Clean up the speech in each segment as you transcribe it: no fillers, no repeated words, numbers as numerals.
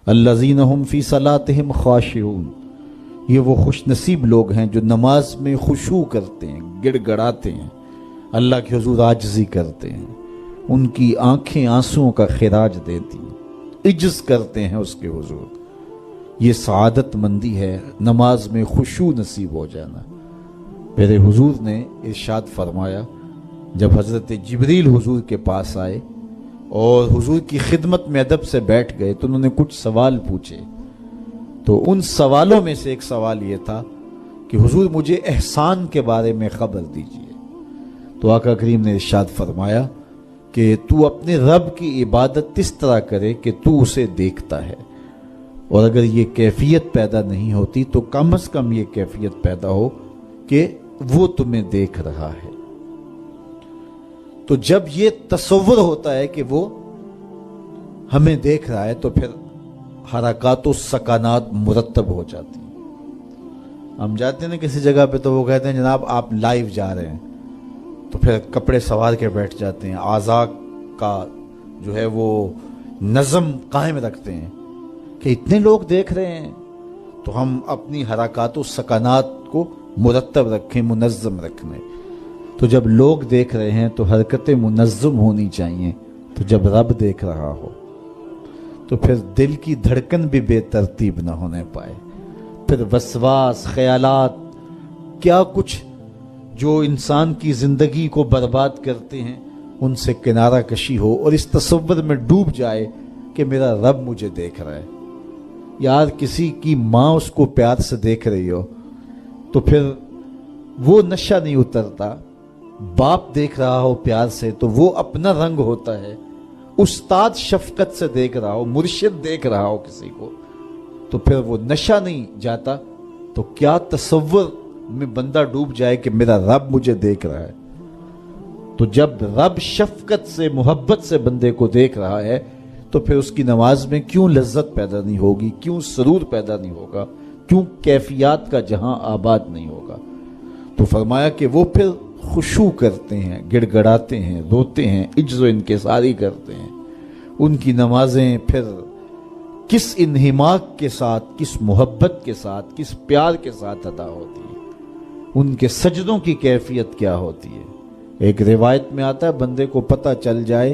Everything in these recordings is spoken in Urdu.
الذین هم فی صلاتہم خاشعون، یہ وہ خوش نصیب لوگ ہیں جو نماز میں خشوع کرتے ہیں، گڑ گڑاتے ہیں، اللہ کے حضور عاجزی کرتے ہیں، ان کی آنکھیں آنسوؤں کا خراج دیتی ہیں، عجز کرتے ہیں اس کے حضور۔ یہ سعادت مندی ہے نماز میں خشوع نصیب ہو جانا۔ میرے حضور نے ارشاد فرمایا، جب حضرت جبریل حضور کے پاس آئے اور حضور کی خدمت میں ادب سے بیٹھ گئے تو انہوں نے کچھ سوال پوچھے، تو ان سوالوں میں سے ایک سوال یہ تھا کہ حضور مجھے احسان کے بارے میں خبر دیجیے۔ تو آقا کریم نے ارشاد فرمایا کہ تو اپنے رب کی عبادت اس طرح کرے کہ تو اسے دیکھتا ہے، اور اگر یہ کیفیت پیدا نہیں ہوتی تو کم از کم یہ کیفیت پیدا ہو کہ وہ تمہیں دیکھ رہا ہے۔ تو جب یہ تصور ہوتا ہے کہ وہ ہمیں دیکھ رہا ہے تو پھر حرکات و سکانات مرتب ہو جاتی ہیں۔ ہم جاتے ہیں نا کسی جگہ پہ تو وہ کہتے ہیں جناب آپ لائیو جا رہے ہیں، تو پھر کپڑے سوار کے بیٹھ جاتے ہیں، اعضاء کا جو ہے وہ نظم قائم رکھتے ہیں کہ اتنے لوگ دیکھ رہے ہیں تو ہم اپنی حرکات و سکانات کو مرتب رکھیں، منظم رکھیں۔ تو جب لوگ دیکھ رہے ہیں تو حرکتیں منظم ہونی چاہیے، تو جب رب دیکھ رہا ہو تو پھر دل کی دھڑکن بھی بے ترتیب نہ ہونے پائے، پھر وسواس، خیالات، کیا کچھ جو انسان کی زندگی کو برباد کرتے ہیں ان سے کنارہ کشی ہو، اور اس تصور میں ڈوب جائے کہ میرا رب مجھے دیکھ رہا ہے۔ یار کسی کی ماں اس کو پیار سے دیکھ رہی ہو تو پھر وہ نشہ نہیں اترتا، باپ دیکھ رہا ہو پیار سے تو وہ اپنا رنگ ہوتا ہے، استاد شفقت سے دیکھ رہا ہو، مرشد دیکھ رہا ہو کسی کو تو پھر وہ نشہ نہیں جاتا، تو کیا تصور میں بندہ ڈوب جائے کہ میرا رب مجھے دیکھ رہا ہے۔ تو جب رب شفقت سے، محبت سے بندے کو دیکھ رہا ہے تو پھر اس کی نماز میں کیوں لذت پیدا نہیں ہوگی، کیوں سرور پیدا نہیں ہوگا، کیوں کیفیات کا جہاں آباد نہیں ہوگا۔ تو فرمایا کہ وہ پھر خشوع کرتے ہیں، گڑ گڑاتے ہیں، روتے ہیں، عجز و انکساری کرتے ہیں۔ ان کی نمازیں پھر کس انہماک کے ساتھ، کس محبت کے ساتھ، کس پیار کے ساتھ ادا ہوتی ہیں، ان کے سجدوں کی کیفیت کیا ہوتی ہے۔ ایک روایت میں آتا ہے بندے کو پتہ چل جائے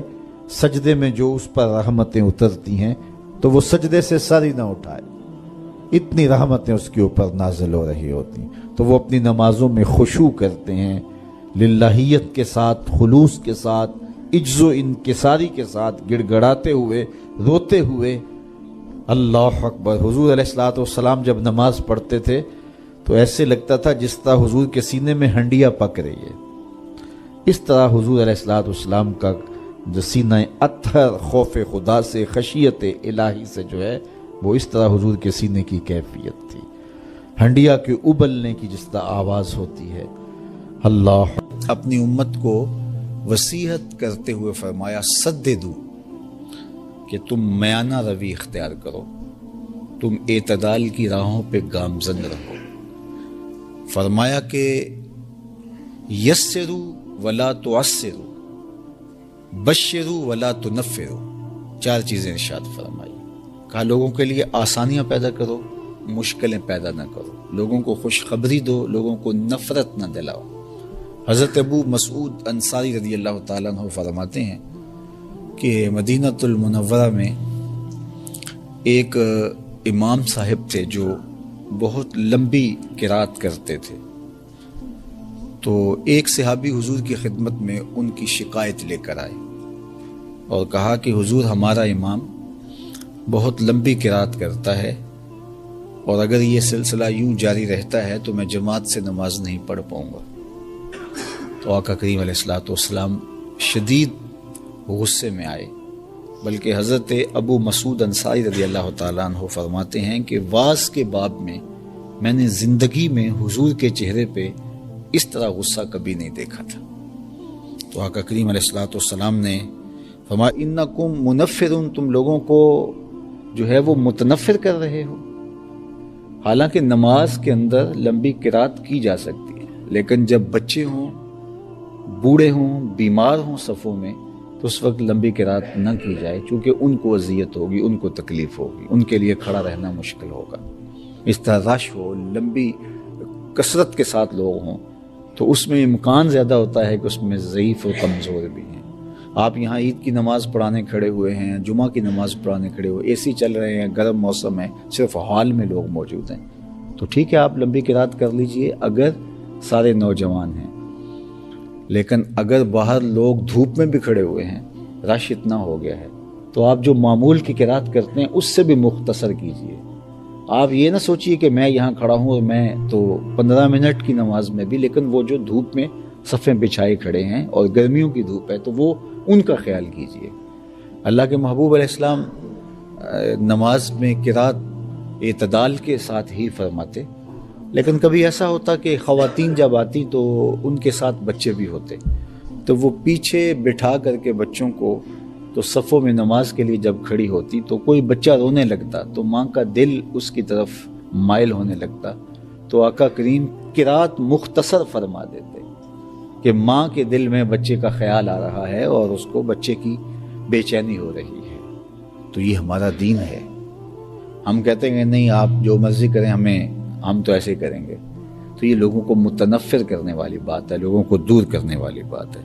سجدے میں جو اس پر رحمتیں اترتی ہیں تو وہ سجدے سے سر ہی نہ اٹھائے، اتنی رحمتیں اس کے اوپر نازل ہو رہی ہوتی ہیں۔ تو وہ اپنی نمازوں میں خشوع کرتے ہیں، للہیت کے ساتھ، خلوص کے ساتھ، عجز و انکساری کے ساتھ، گڑ گڑاتے ہوئے، روتے ہوئے۔ اللہ اکبر۔ حضور علیہ الصلوۃ والسلام جب نماز پڑھتے تھے تو ایسے لگتا تھا جس طرح حضور کے سینے میں ہنڈیا پک رہی ہے، اس طرح حضور علیہ الصلوۃ والسلام کا جو سینہ اطہر خوف خدا سے، خشیت الہی سے جو ہے وہ اس طرح حضور کے سینے کی کیفیت تھی، ہنڈیا کے ابلنے کی جس طرح آواز ہوتی ہے۔ اللہ اپنی امت کو وصیت کرتے ہوئے فرمایا سددو، کہ تم میانہ روی اختیار کرو، تم اعتدال کی راہوں پہ گامزن رہو۔ فرمایا کہ یسرو ولا تعسرو، بشرو ولا تنفرو، چار چیزیں ارشاد فرمائی۔ کہا لوگوں کے لیے آسانیاں پیدا کرو، مشکلیں پیدا نہ کرو، لوگوں کو خوشخبری دو، لوگوں کو نفرت نہ دلاؤ۔ حضرت ابو مسعود انصاری رضی اللہ تعالیٰ عنہ فرماتے ہیں کہ مدینہ المنورہ میں ایک امام صاحب تھے جو بہت لمبی قرات کرتے تھے، تو ایک صحابی حضور کی خدمت میں ان کی شکایت لے کر آئے اور کہا کہ حضور ہمارا امام بہت لمبی قرات کرتا ہے اور اگر یہ سلسلہ یوں جاری رہتا ہے تو میں جماعت سے نماز نہیں پڑھ پاؤں گا۔ تو آقا کریم علیہ الصلوۃ والسلام شدید غصے میں آئے، بلکہ حضرت ابو مسعود انصاری رضی اللہ تعالیٰ عنہ فرماتے ہیں کہ واعظ کے باب میں نے زندگی میں حضور کے چہرے پہ اس طرح غصہ کبھی نہیں دیکھا تھا۔ تو آقا کریم علیہ الصلوۃ والسلام نے فرمایا انکم منفرون، تم لوگوں کو جو ہے وہ متنفر کر رہے ہو۔ حالانکہ نماز کے اندر لمبی قرات کی جا سکتی ہے، لیکن جب بچے ہوں، بوڑھے ہوں، بیمار ہوں صفوں میں، تو اس وقت لمبی قرات نہ کی جائے، چونکہ ان کو اذیت ہوگی، ان کو تکلیف ہوگی، ان کے لیے کھڑا رہنا مشکل ہوگا۔ اس طرح رش ہو، لمبی کثرت کے ساتھ لوگ ہوں تو اس میں امکان زیادہ ہوتا ہے کہ اس میں ضعیف اور کمزور بھی ہیں۔ آپ یہاں عید کی نماز پڑھانے کھڑے ہوئے ہیں، جمعہ کی نماز پڑھانے کھڑے ہوئے، اے سی چل رہے ہیں، گرم موسم ہے، صرف ہال میں لوگ موجود ہیں، تو ٹھیک ہے آپ لمبی قرات کر لیجئے اگر سارے نوجوان ہیں۔ لیکن اگر باہر لوگ دھوپ میں بھی کھڑے ہوئے ہیں، رش اتنا ہو گیا ہے، تو آپ جو معمول کی قرات کرتے ہیں اس سے بھی مختصر کیجئے۔ آپ یہ نہ سوچئے کہ میں یہاں کھڑا ہوں اور میں تو 15 منٹ کی نماز میں بھی، لیکن وہ جو دھوپ میں صفیں بچھائے کھڑے ہیں اور گرمیوں کی دھوپ ہے تو وہ ان کا خیال کیجئے۔ اللہ کے محبوب علیہ السلام نماز میں قرات اعتدال کے ساتھ ہی فرماتے، لیکن کبھی ایسا ہوتا کہ خواتین جب آتی تو ان کے ساتھ بچے بھی ہوتے، تو وہ پیچھے بٹھا کر کے بچوں کو، تو صفوں میں نماز کے لیے جب کھڑی ہوتی تو کوئی بچہ رونے لگتا تو ماں کا دل اس کی طرف مائل ہونے لگتا، تو آقا کریم قرات مختصر فرما دیتے کہ ماں کے دل میں بچے کا خیال آ رہا ہے اور اس کو بچے کی بے چینی ہو رہی ہے۔ تو یہ ہمارا دین ہے۔ ہم کہتے ہیں نہیں آپ جو مرضی کریں، ہم تو ایسے ہی کریں گے، تو یہ لوگوں کو متنفر کرنے والی بات ہے، لوگوں کو دور کرنے والی بات ہے۔